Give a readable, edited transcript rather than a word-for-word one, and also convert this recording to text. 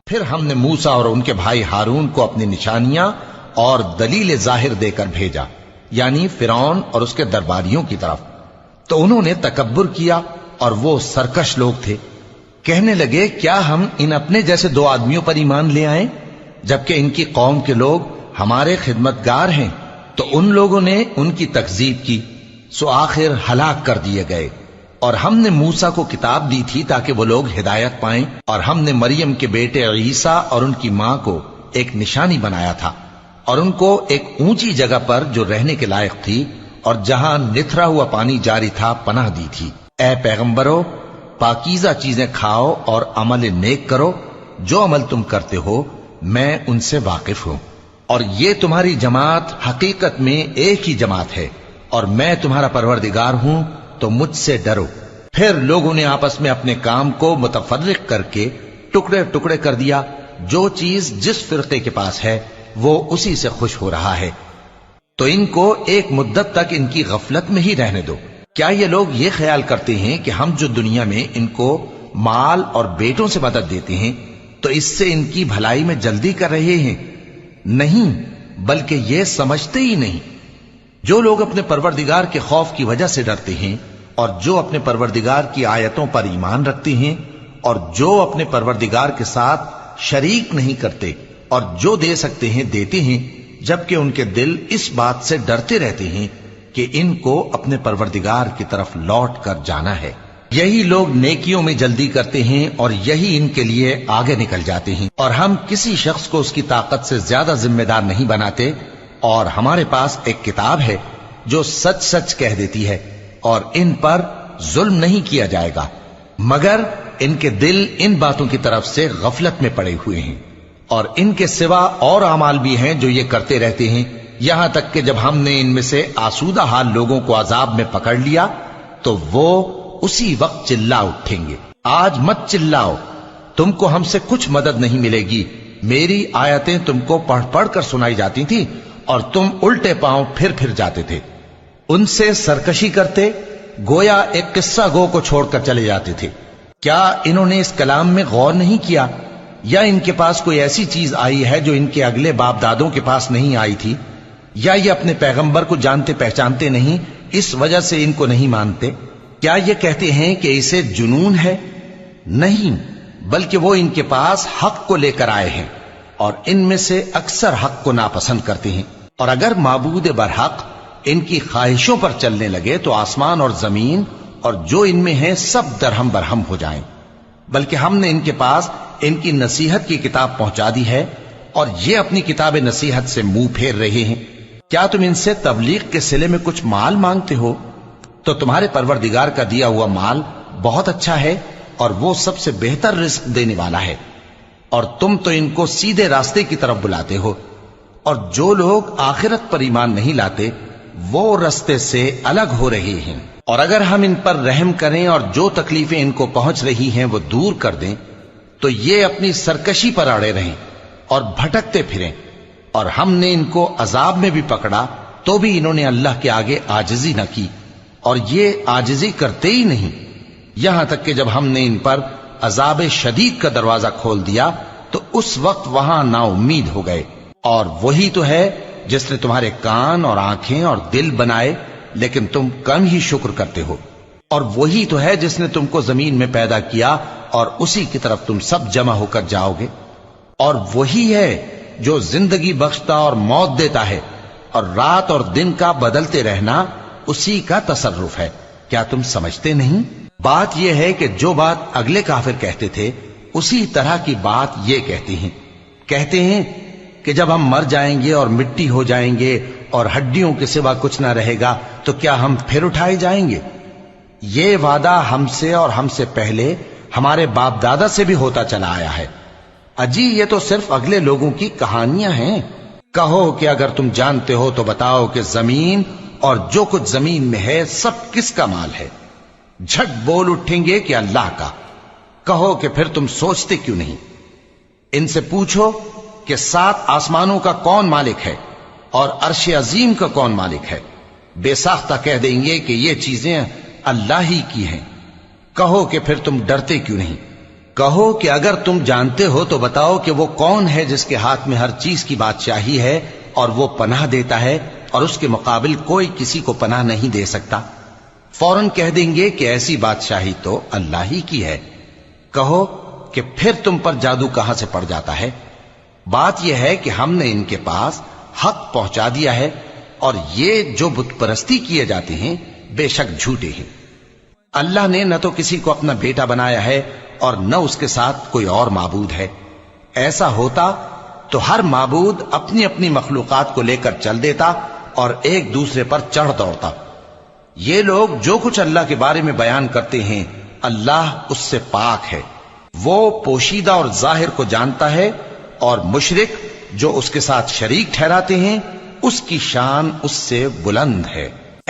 پھر ہم نے موسیٰ اور ان کے بھائی ہارون کو اپنی نشانیاں اور دلیل ظاہر دے کر بھیجا، یعنی فرعون اور اس کے درباریوں کی طرف، تو انہوں نے تکبر کیا اور وہ سرکش لوگ تھے۔ کہنے لگے کیا ہم ان اپنے جیسے دو آدمیوں پر ایمان لے آئیں جبکہ ان کی قوم کے لوگ ہمارے خدمتگار ہیں؟ تو ان لوگوں نے ان کی تکذیب کی، سو آخر ہلاک کر دیے گئے۔ اور ہم نے موسیٰ کو کتاب دی تھی تاکہ وہ لوگ ہدایت پائیں، اور ہم نے مریم کے بیٹے عیسیٰ اور ان کی ماں کو ایک نشانی بنایا تھا، اور ان کو ایک اونچی جگہ پر جو رہنے کے لائق تھی اور جہاں نتھرا ہوا پانی جاری تھا پناہ دی تھی۔ اے پیغمبرو، پاکیزہ چیزیں کھاؤ اور عمل نیک کرو، جو عمل تم کرتے ہو میں ان سے واقف ہوں، اور یہ تمہاری جماعت حقیقت میں ایک ہی جماعت ہے، اور میں تمہارا پروردگار ہوں، تو مجھ سے ڈرو۔ پھر لوگوں نے آپس میں اپنے کام کو متفرق کر کے ٹکڑے ٹکڑے کر دیا، جو چیز جس فرقے کے پاس ہے وہ اسی سے خوش ہو رہا ہے، تو ان کو ایک مدت تک ان کی غفلت میں ہی رہنے دو۔ کیا یہ لوگ یہ خیال کرتے ہیں کہ ہم جو دنیا میں ان کو مال اور بیٹوں سے مدد دیتے ہیں تو اس سے ان کی بھلائی میں جلدی کر رہے ہیں؟ نہیں، بلکہ یہ سمجھتے ہی نہیں۔ جو لوگ اپنے پروردگار کے خوف کی وجہ سے ڈرتے ہیں اور جو اپنے پروردگار کی آیتوں پر ایمان رکھتے ہیں اور جو اپنے پروردگار کے ساتھ شریک نہیں کرتے اور جو دے سکتے ہیں دیتے ہیں، جبکہ ان کے دل اس بات سے ڈرتے رہتے ہیں کہ ان کو اپنے پروردگار کی طرف لوٹ کر جانا ہے، یہی لوگ نیکیوں میں جلدی کرتے ہیں اور یہی ان کے لیے آگے نکل جاتے ہیں۔ اور ہم کسی شخص کو اس کی طاقت سے زیادہ ذمہ دار نہیں بناتے، اور ہمارے پاس ایک کتاب ہے جو سچ سچ کہہ دیتی ہے، اور ان پر ظلم نہیں کیا جائے گا، مگر ان کے دل ان باتوں کی طرف سے غفلت میں پڑے ہوئے ہیں۔ اور ان کے سوا اور اعمال بھی ہیں جو یہ کرتے رہتے ہیں، یہاں تک کہ جب ہم نے ان میں سے آسودہ حال لوگوں کو عذاب میں پکڑ لیا تو وہ اسی وقت چلا اٹھیں گے۔ آج مت چلاؤ، تم کو ہم سے کچھ مدد نہیں ملے گی، میری آیتیں تم کو پڑھ پڑھ کر سنائی جاتی تھی اور تم الٹے پاؤں پھر جاتے تھے۔ ان سے سرکشی کرتے، گویا ایک قصہ گو کو چھوڑ کر چلے جاتے تھے۔ کیا انہوں نے اس کلام میں غور نہیں کیا، یا ان کے پاس کوئی ایسی چیز آئی ہے جو ان کے اگلے باپ دادوں کے پاس نہیں آئی تھی، یا یہ اپنے پیغمبر کو جانتے پہچانتے نہیں اس وجہ سے ان کو نہیں مانتے؟ کیا یہ کہتے ہیں کہ اسے جنون ہے؟ نہیں، بلکہ وہ ان کے پاس حق کو لے کر آئے ہیں، اور ان میں سے اکثر حق کو ناپسند کرتے ہیں۔ اور اگر معبود برحق ان کی خواہشوں پر چلنے لگے تو آسمان اور زمین اور جو ان میں ہیں سب درہم برہم ہو جائیں۔ بلکہ ہم نے ان کے پاس ان کی نصیحت کی کتاب پہنچا دی ہے، اور یہ اپنی کتاب نصیحت سے منہ پھیر رہے ہیں۔ کیا تم ان سے تبلیغ کے صلے میں کچھ مال مانگتے ہو؟ تو تمہارے پروردگار کا دیا ہوا مال بہت اچھا ہے، اور وہ سب سے بہتر رزق دینے والا ہے، اور تم تو ان کو سیدھے راستے کی طرف بلاتے ہو۔ اور جو لوگ آخرت پر ایمان نہیں لاتے وہ راستے سے الگ ہو رہے ہیں۔ اور اگر ہم ان پر رحم کریں اور جو تکلیفیں ان کو پہنچ رہی ہیں وہ دور کر دیں تو یہ اپنی سرکشی پر اڑے رہیں اور بھٹکتے پھریں۔ اور ہم نے ان کو عذاب میں بھی پکڑا تو بھی انہوں نے اللہ کے آگے عاجزی نہ کی، اور یہ عاجزی کرتے ہی نہیں، یہاں تک کہ جب ہم نے ان پر عذاب شدید کا دروازہ کھول دیا تو اس وقت وہاں نا امید ہو گئے۔ اور وہی تو ہے جس نے تمہارے کان اور آنکھیں اور دل بنائے، لیکن تم کم ہی شکر کرتے ہو۔ اور وہی تو ہے جس نے تم کو زمین میں پیدا کیا اور اسی کی طرف تم سب جمع ہو کر جاؤ گے۔ اور وہی ہے جو زندگی بخشتا اور موت دیتا ہے، اور رات اور دن کا بدلتے رہنا اسی کا تصرف ہے۔ کیا تم سمجھتے نہیں؟ بات یہ ہے کہ جو بات اگلے کافر کہتے تھے اسی طرح کی بات یہ کہتے ہیں کہ جب ہم مر جائیں گے اور مٹی ہو جائیں گے اور ہڈیوں کے سوا کچھ نہ رہے گا تو کیا ہم پھر اٹھائے جائیں گے؟ یہ وعدہ ہم سے اور ہم سے پہلے ہمارے باپ دادا سے بھی ہوتا چلا آیا ہے۔ اجی یہ تو صرف اگلے لوگوں کی کہانیاں ہیں۔ کہو کہ اگر تم جانتے ہو تو بتاؤ کہ زمین اور جو کچھ زمین میں ہے سب کس کا مال ہے؟ جھٹ بول اٹھیں گے کہ اللہ کا۔ کہو کہ پھر تم سوچتے کیوں نہیں؟ ان سے پوچھو کہ 7 آسمانوں کا کون مالک ہے اور عرش عظیم کا کون مالک ہے؟ بے ساختہ کہہ دیں گے کہ یہ چیزیں اللہ ہی کی ہیں۔ کہو کہ پھر تم ڈرتے کیوں نہیں؟ کہو کہ اگر تم جانتے ہو تو بتاؤ کہ وہ کون ہے جس کے ہاتھ میں ہر چیز کی بادشاہی ہے اور وہ پناہ دیتا ہے اور اس کے مقابل کوئی کسی کو پناہ نہیں دے سکتا؟ فوراً کہہ دیں گے کہ ایسی بادشاہی تو اللہ ہی کی ہے۔ کہو کہ پھر تم پر جادو کہاں سے پڑ جاتا ہے؟ بات یہ ہے کہ ہم نے ان کے پاس حق پہنچا دیا ہے، اور یہ جو بت پرستی کیے جاتے ہیں بے شک جھوٹے ہیں۔ اللہ نے نہ تو کسی کو اپنا بیٹا بنایا ہے اور نہ اس کے ساتھ کوئی اور معبود ہے۔ ایسا ہوتا تو ہر معبود اپنی اپنی مخلوقات کو لے کر چل دیتا اور ایک دوسرے پر چڑھ دوڑتا۔ یہ لوگ جو کچھ اللہ کے بارے میں بیان کرتے ہیں اللہ اس سے پاک ہے، وہ پوشیدہ اور ظاہر کو جانتا ہے، اور مشرک جو اس کے ساتھ شریک ٹھہراتے ہیں اس کی شان اس سے بلند ہے۔